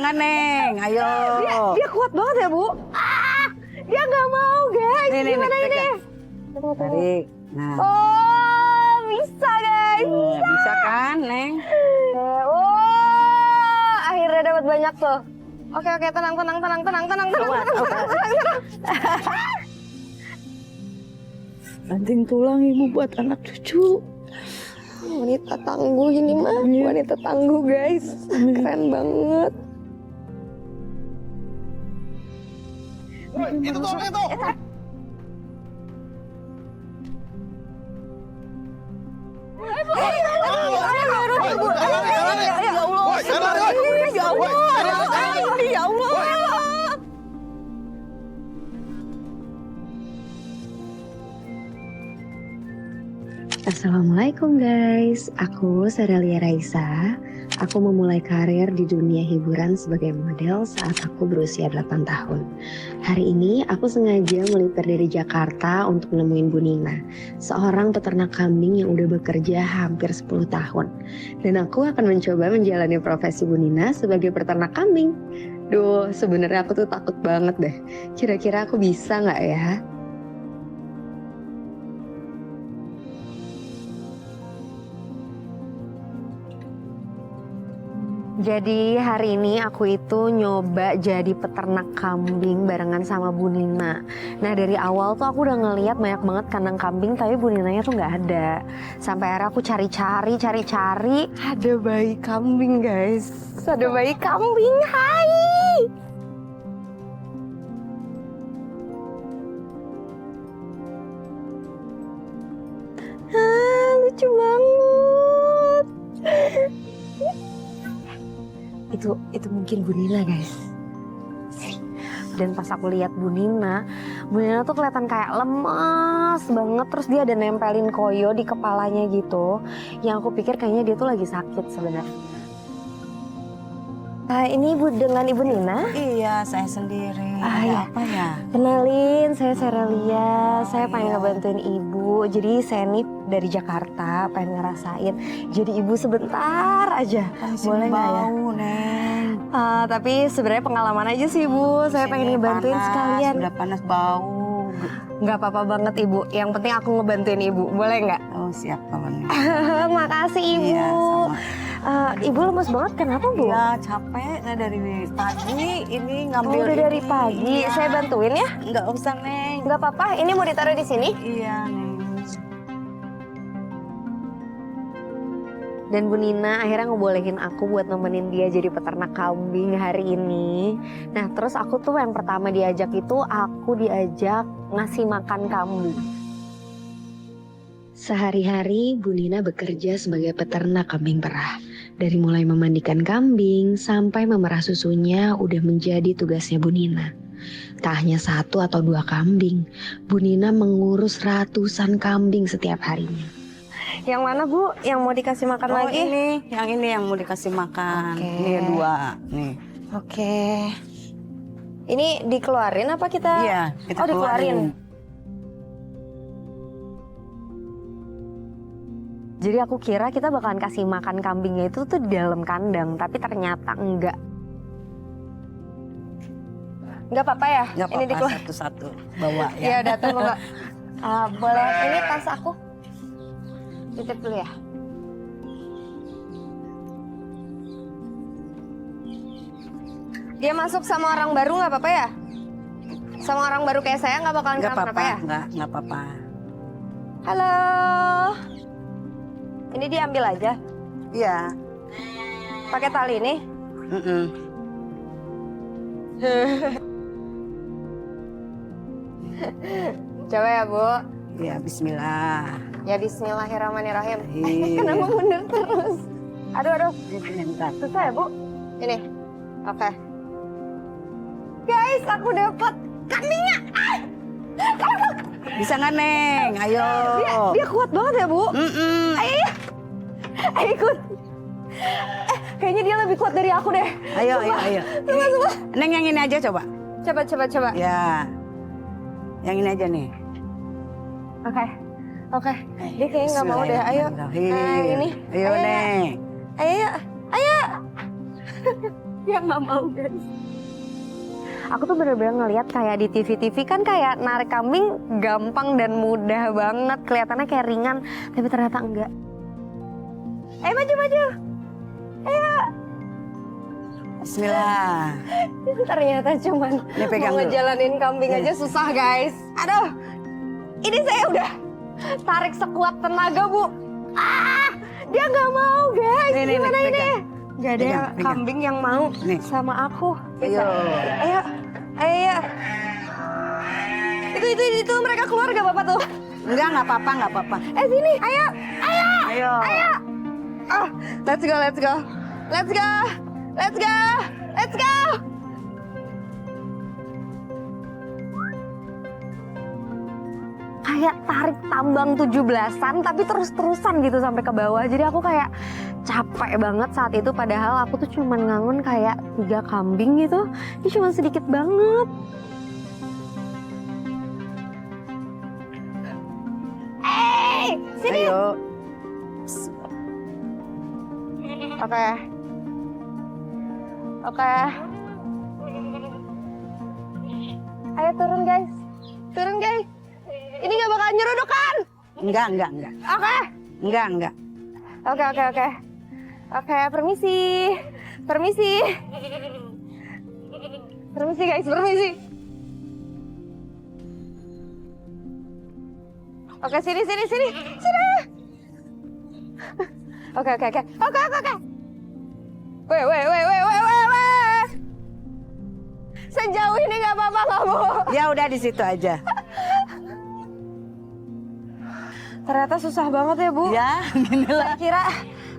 nggak Neng? Ayo. Dia kuat banget ya Bu. Dia nggak mau guys. Nih, Gimana ini? pegang. Tarik. Nah. Oh bisa guys. Bisa kan Neng? Oh akhirnya dapat banyak tuh. Oke tenang. Banting tulang ibu buat anak cucu. Wanita tangguh ini mah. Wanita tangguh guys. Keren banget. Itu tuh, itu. Ya Allah. Assalamualaikum guys, aku Serelia Raisa. Aku memulai karir di dunia hiburan sebagai model saat aku berusia 8 tahun. Hari ini aku sengaja melipir dari Jakarta untuk nemuin Bu Nina, seorang peternak kambing yang udah bekerja hampir 10 tahun. Dan aku akan mencoba menjalani profesi Bu Nina sebagai peternak kambing. Duh, sebenarnya aku tuh takut banget deh. Kira-kira aku bisa nggak ya? Jadi hari ini aku itu nyoba jadi peternak kambing barengan sama Bu Nina. Nah dari awal tuh aku udah ngeliat banyak banget kandang kambing tapi Bu Ninanya tuh nggak ada. Sampai akhirnya aku cari-cari. Ada bayi kambing guys. Ada bayi kambing, hai. Lucu banget. Itu mungkin Bu Nina guys. Dan pas aku lihat Bu Nina tuh kelihatan kayak lemas banget. Terus dia ada nempelin koyo di kepalanya gitu. Yang aku pikir kayaknya dia tuh lagi sakit sebenarnya. Ini dengan Ibu Nina? Iya, saya sendiri. Ya. Apa ya? Kenalin, saya Serelia. Saya pengen ngebantuin Ibu. Jadi saya nih dari Jakarta, pengen ngerasain jadi ibu sebentar aja. Boleh nggak ya? Bau, Neng. Tapi sebenarnya pengalaman aja sih Ibu. Saya pengen ngebantuin sekalian. Udah panas bau. Nggak apa-apa banget Ibu. Yang penting aku ngebantuin Ibu. Boleh nggak? Oh siap kawan. Makasih Ibu. Iya, sama. Ibu lemes banget kenapa Bu? Iya capek nggak dari pagi ini ngambil. Udah dari pagi. Iya. Saya bantuin ya? Nggak usah Neng. Nggak apa-apa. Ini mau ditaruh di sini? Iya Neng. Dan Bu Nina akhirnya ngebolehin aku buat nemenin dia jadi peternak kambing hari ini. Nah terus aku tuh yang pertama diajak itu aku diajak ngasih makan kambing. Sehari-hari Bu Nina bekerja sebagai peternak kambing perah. Dari mulai memandikan kambing sampai memerah susunya udah menjadi tugasnya Bu Nina. Tak hanya 1 atau 2 kambing, Bu Nina mengurus ratusan kambing setiap harinya. Yang mana Bu? Yang mau dikasih makan lagi? Ini yang mau dikasih makan. Oke. Ini 2 nih. Oke. Ini dikeluarin apa kita? Iya, kita dikeluarin. Jadi aku kira kita bakalan kasih makan kambingnya itu tuh di dalam kandang, tapi ternyata enggak. Enggak apa-apa ya? Nggak Ini apa-apa dikeluarin. satu-satu bawa ya. Iya, datang Mbak. Boleh ini tas aku. Titip dulu ya. Dia masuk sama orang baru nggak apa-apa ya? Sama orang baru kayak saya nggak bakalan Nggak kenapa-napa ya? nggak apa-apa. Halo. Ini diambil aja. Iya. Pakai tali ini. Coba ya Bu. Ya Bismillah. Ya Bismillahirrahmanirrahim. Iya. Kenapa mundur terus? Aduh. Bentar. Susah ya Bu? Ini. Oke. Guys, aku dapat kambingnya. Bisa nggak Neng? Ayo. Dia kuat banget ya Bu? Ayo ikut. Kayaknya dia lebih kuat dari aku deh. Ayo. Coba. Neng yang ini aja coba. Coba. Ya. Yang ini aja nih. Oke. Dia kayaknya nggak mau deh. Ayo. Bismillahirrahmanirrahim. Ini. Ayo Neng. Ayo. Dia nggak mau guys. Aku tuh bener-bener ngeliat kayak di TV-TV kan kayak narik kambing gampang dan mudah banget. Kelihatannya kayak ringan, tapi ternyata enggak. Maju. Ayo. Bismillah. Ternyata cuman pegang mau dulu. ngejalanin kambing aja susah guys. Aduh, ini saya udah tarik sekuat tenaga bu. Dia nggak mau guys. Nih, Gimana ini? pegang. Gak ada Pegang. kambing yang mau Nih. sama aku. Ayo. Ayo. Itu mereka keluar gak apa-apa tuh? Enggak apa-apa. Sini, ayo. Ayo. Let's go. Kayak tarik tambang 17-an tapi terus-terusan gitu sampai ke bawah. Jadi aku kayak capek banget saat itu, padahal aku tuh cuman ngangon kayak 3 kambing gitu. Ini cuma sedikit banget. Sini. Ayo. Oke. Ayo turun guys. Ini gak bakal nyeruduk kan? Enggak. Oke. Enggak. Oke, permisi guys. Oke, sini. Oke. Weh. Sejauh ini nggak apa-apa nggak bu? Ya udah di situ aja. Ternyata susah banget ya bu. Ya, gini lah. Saya kira,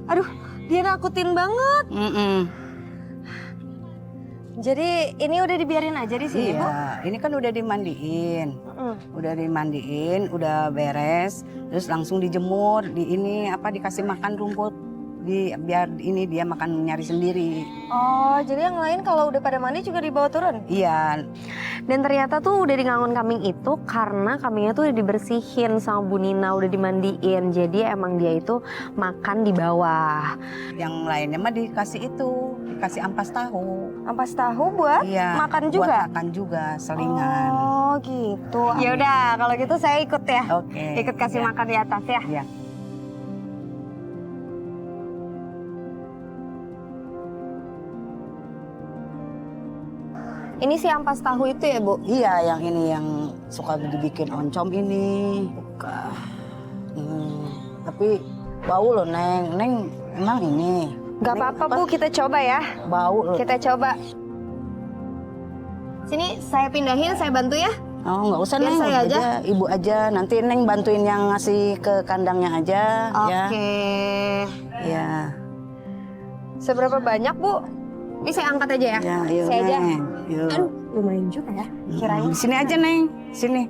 aduh, dia nakutin banget. Jadi ini udah dibiarin aja di sini bu? Iya, ini kan udah dimandiin. Udah beres, terus langsung dijemur, dikasih makan rumput. Biar ini dia makan nyari sendiri. Oh, jadi yang lain kalau udah pada mandi juga dibawa turun? Iya. Dan ternyata tuh udah dingangon kambing itu karena kambingnya tuh udah dibersihin sama Bu Nina, udah dimandiin. Jadi emang dia itu makan di bawah. Yang lainnya mah dikasih ampas tahu. Ampas tahu buat makan juga? Buat makan juga, selingan. Oh gitu. Ya udah, kalau gitu saya ikut ya. Oke. Ikut kasih makan di atas ya. Iya. Ini si ampas tahu itu ya bu? Iya, yang ini yang suka dibikin oncom ini. Buka. Tapi bau loh Neng. Neng emang ini. Gak apa-apa bu, kita coba ya. Bau loh. Kita coba. Sini saya pindahin, saya bantu ya. Oh nggak usah Biar Neng, saya aja. Ibu aja. Nanti Neng bantuin yang ngasih ke kandangnya aja. Oke. Ya. Seberapa banyak bu? Ini saya angkat aja ya. Ya, yuk Saya aja. Neng. Yuk. Aduh, lumayan juga ya. Kirain. Sini aja Neng, sini.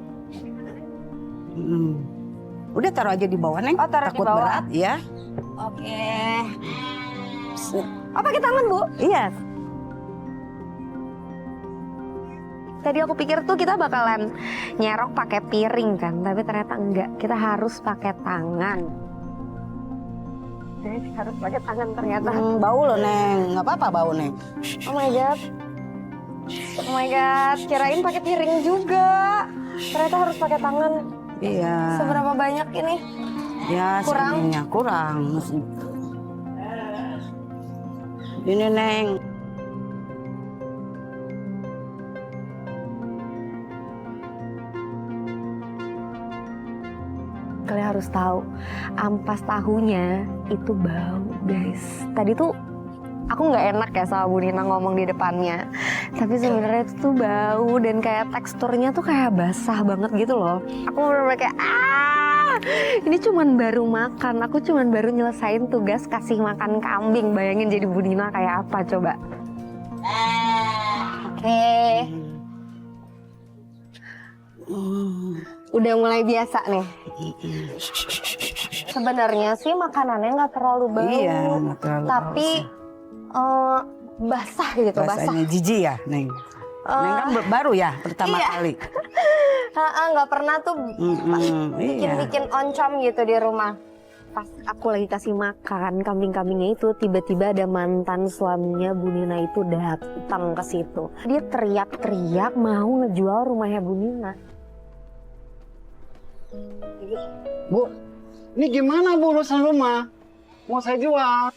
Udah taruh aja di bawah Neng. Oh, taruh di Takut bawah. berat ya. Oke. Oh pakai tangan bu? Iya. Tadi aku pikir tuh kita bakalan nyerok pakai piring kan, tapi ternyata enggak. Kita harus pakai tangan. Jadi harus pakai tangan ternyata. Bau loh Neng, nggak apa-apa bau Neng. Oh my god. Kirain pakai piring juga. Ternyata harus pakai tangan. Iya. Seberapa banyak ini? Ya, Kurang? sebenarnya kurang. Ini Neng. Kalian harus tahu, ampas tahunya itu bau, guys. Tadi tuh aku nggak enak ya sama Bu Nina ngomong di depannya. Tapi sebenarnya itu tuh bau dan kayak teksturnya tuh kayak basah banget gitu loh. Aku bener-bener kayak ini cuman baru makan. Aku cuman baru nyelesain tugas kasih makan kambing. Bayangin jadi Bu Nina kayak apa coba. Oke. Udah mulai biasa nih. Sebenarnya sih makanannya nggak terlalu bau. Iya, nggak terlalu tapi basah gitu, rasanya basah. jijik ya Neng. Neng kan baru ya pertama iya. kali. Nggak pernah tuh Iya. bikin oncom gitu di rumah. pas aku lagi kasih makan kambing-kambingnya itu, tiba-tiba ada mantan suaminya Bu Nina itu datang ke situ. Dia teriak-teriak mau ngejual rumahnya Bu Nina. Bu, ini gimana Bu urusan rumah? Mau saya jual.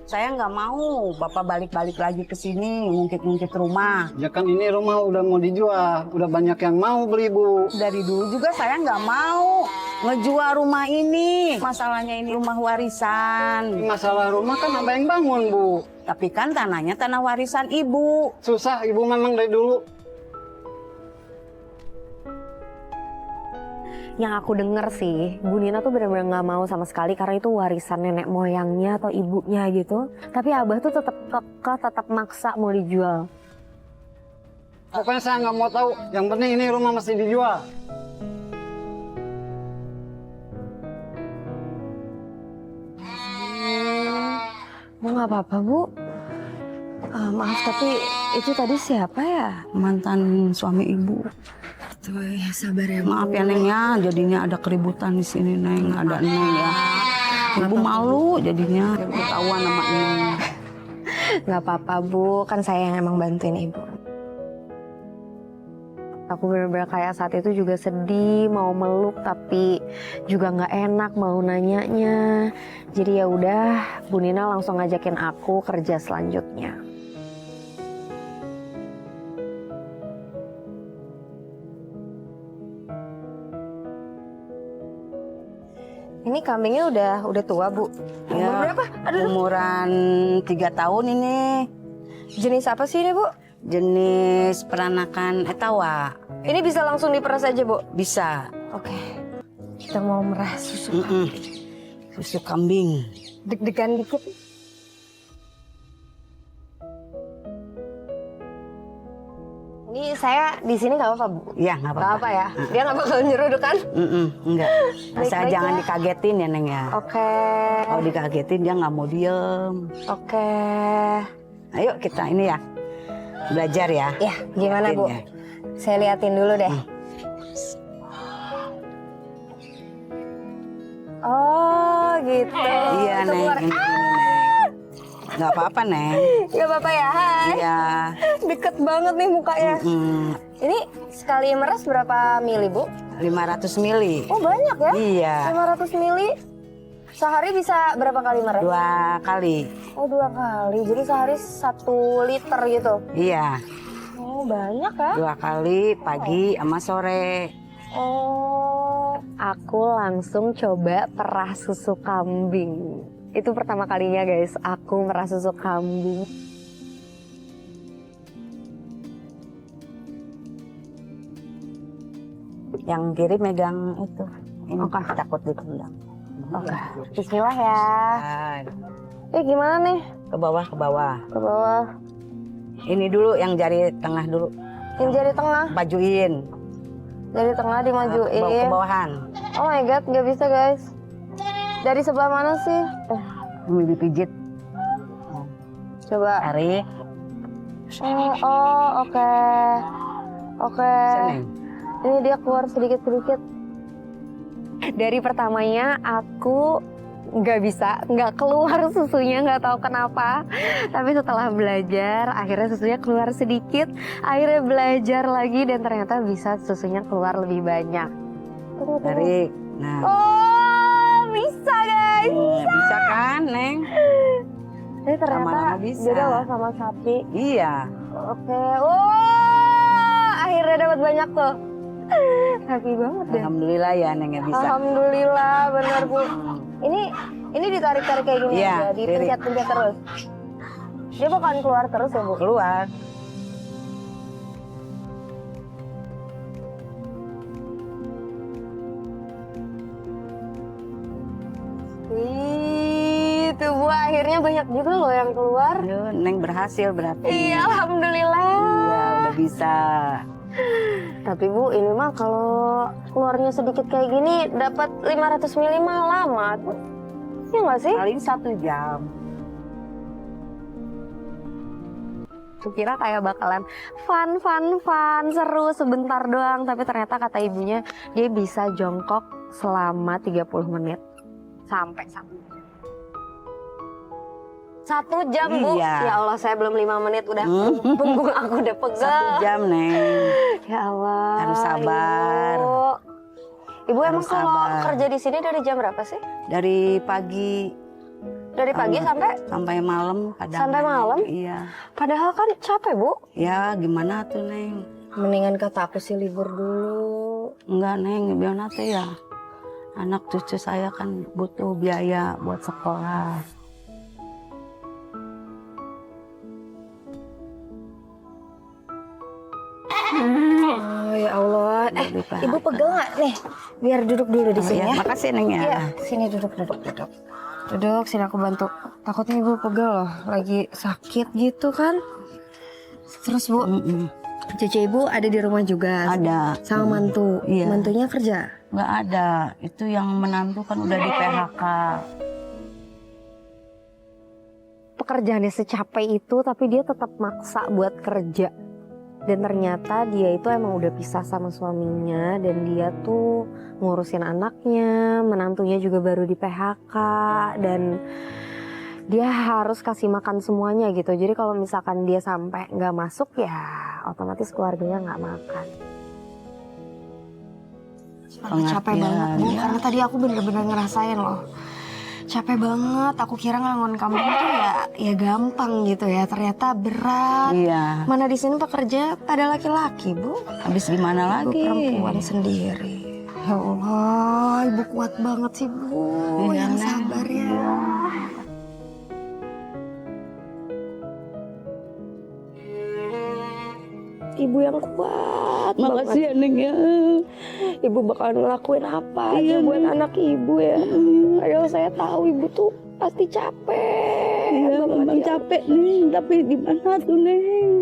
Saya nggak mau Bapak balik-balik lagi ke sini ngungkit-ngungkit rumah. Ya kan ini rumah udah mau dijual, udah banyak yang mau beli Bu. Dari dulu juga saya nggak mau ngejual rumah ini. Masalahnya ini rumah warisan. Masalah rumah kan abang yang bangun Bu. Tapi kan tanahnya tanah warisan Ibu. Susah Ibu memang dari dulu. Yang aku denger sih, Bu Nina tuh benar-benar nggak mau sama sekali karena itu warisan nenek moyangnya atau ibunya gitu. Tapi Abah tuh tetap kekeh, tetap maksa mau dijual. Pokoknya saya nggak mau tahu. Yang penting ini rumah mesti dijual. Bu nggak apa-apa Bu. Maaf tapi itu tadi siapa ya? Mantan suami Ibu. Tuh ya sabar ya Bu. Maaf ya Neng ya, jadinya ada keributan di sini Neng, ada Neng ya. Ibu malu jadinya ketahuan sama Neng. Nggak apa-apa Bu, kan saya yang emang bantuin Ibu. Aku bener-bener kayak saat itu juga sedih, mau meluk tapi juga nggak enak mau nanyanya. Jadi ya udah, Bu Nina langsung ngajakin aku kerja selanjutnya. Ini kambingnya udah tua Bu. Umur Ya, berapa? Aduh, umuran 3 tahun ini. jenis apa sih ini Bu? Jenis peranakan etawa. Ini bisa langsung diperas aja Bu? Bisa. Oke, kita mau meras susu. Susu kambing. Deg-degan dikit. Ini saya di sini nggak apa-apa Bu? Iya nggak Nggak apa-apa. apa ya? Dia nggak bakal nyeruduk kan? Enggak. Asal Baik-baik jangan ya. dikagetin ya Neng ya. Oke, Kalau dikagetin dia nggak mau diem. oke. Ayo kita ini ya belajar ya. Ya, gimana Bu? Ya. Saya liatin dulu deh. Oh gitu. Iya Itu Neng. keluar. Ini, Neng. Nggak apa-apa Neng. Gak apa-apa ya, hai. Iya. Deket banget nih mukanya. Ini sekali meres berapa mili Bu? 500 mili. Oh banyak ya? Iya. 500 mili. Sehari bisa berapa kali meres? 2 kali. Oh 2 kali, jadi sehari 1 liter gitu? Iya. Oh banyak ya? 2 kali pagi sama sore. Oh, aku langsung coba perah susu kambing. Itu pertama kalinya guys, aku merah susu kambing. Yang kiri megang itu. Ini Oke. takut ditendang. Oke, bismillah ya. Nah, Gimana nih? ke bawah, ke bawah. Ke bawah. Ini dulu yang jari tengah dulu. Yang jari tengah, Bajuin. jari tengah Ke dimajuin. bawahan. Oh my god, nggak bisa guys. Dari sebelah mana sih? Ini dipijit. Coba. Tarik. Oh, oke. Oke. Sini. Ini dia keluar sedikit-sedikit. Dari pertamanya aku nggak keluar susunya, nggak tahu kenapa. Tapi setelah belajar, akhirnya susunya keluar sedikit. Akhirnya belajar lagi dan ternyata bisa susunya keluar lebih banyak. Tarik. Nah. Oh, bisa guys. Bisa kan, Neng? Ini ternyata Lama-lama bisa. beda loh sama sapi. Iya. Oke. Oh, akhirnya dapat banyak tuh. Happy banget deh. Alhamdulillah ya, Neng ya bisa. Alhamdulillah, benar Bu. Ini ditarik-tarik kayak gini Iya, aja, dipencet-pencet terus. Dia bakalan keluar terus ya Bu? Keluar. Wih, tuh Bu, akhirnya banyak juga loh yang keluar. Aduh, Neng berhasil berarti. Iya, alhamdulillah. Iya, udah bisa. Tapi Bu, ini mah kalau keluarnya sedikit kayak gini dapat 500 ml mah lama tuh. Iya nggak sih? Paling 1 jam. Aku kira kayak bakalan fun, seru sebentar doang. Tapi ternyata kata ibunya dia bisa jongkok selama 30 menit sampai 1 jam, Bu. Iya. Ya Allah, saya belum 5 menit udah punggung aku udah pegel. 1 jam, Neng. Ya Allah. Harus sabar. Ibu emang Harus kalau sabar. kerja di sini dari jam berapa sih? Dari pagi Dari pagi sampai malam kadang. Sampai malam? Iya. Padahal kan capek, Bu. Ya gimana tuh, Neng? Mendingan kata aku sih libur dulu. Enggak, Neng, biar nanti ya. Anak cucu saya kan butuh biaya buat sekolah. Oh ya Allah. Lebih parah. Ibu pegel nggak nih? Biar duduk dulu di sini ya. Makasih, Neng ya. Iya, sini duduk. Duduk, sini aku bantu. Takutnya ibu pegel loh, lagi sakit gitu kan. Terus Bu, cucu ibu ada di rumah juga? Ada. Sama mantu? Iya. Mantunya kerja? Nggak ada. Itu yang menantu kan udah di PHK. Pekerjaannya secapek itu, tapi dia tetap maksa buat kerja. Dan ternyata dia itu emang udah pisah sama suaminya, dan dia tuh ngurusin anaknya, menantunya juga baru di PHK, dan dia harus kasih makan semuanya gitu. Jadi kalau misalkan dia sampai nggak masuk ya otomatis keluarganya nggak makan. Capek banget, Bu, ya. karena tadi aku bener-bener ngerasain loh. Capek banget, aku kira ngangon kampung tuh ya gampang gitu ya, ternyata berat. Iya. Mana di sini pekerja pada laki-laki, Bu. Habis gimana Ibu lagi? perempuan sendiri. Ya Allah, ibu kuat banget sih, Bu. Iya, Yang Neng. sabar ya. Ibu yang kuat Makasih ya Neng ya. Ibu bakal ngelakuin apa aja Iya, buat Neng. anak ibu ya. Padahal saya tahu ibu tuh pasti capek Iya banget memang ya. capek Neng, tapi gimana tuh Neng?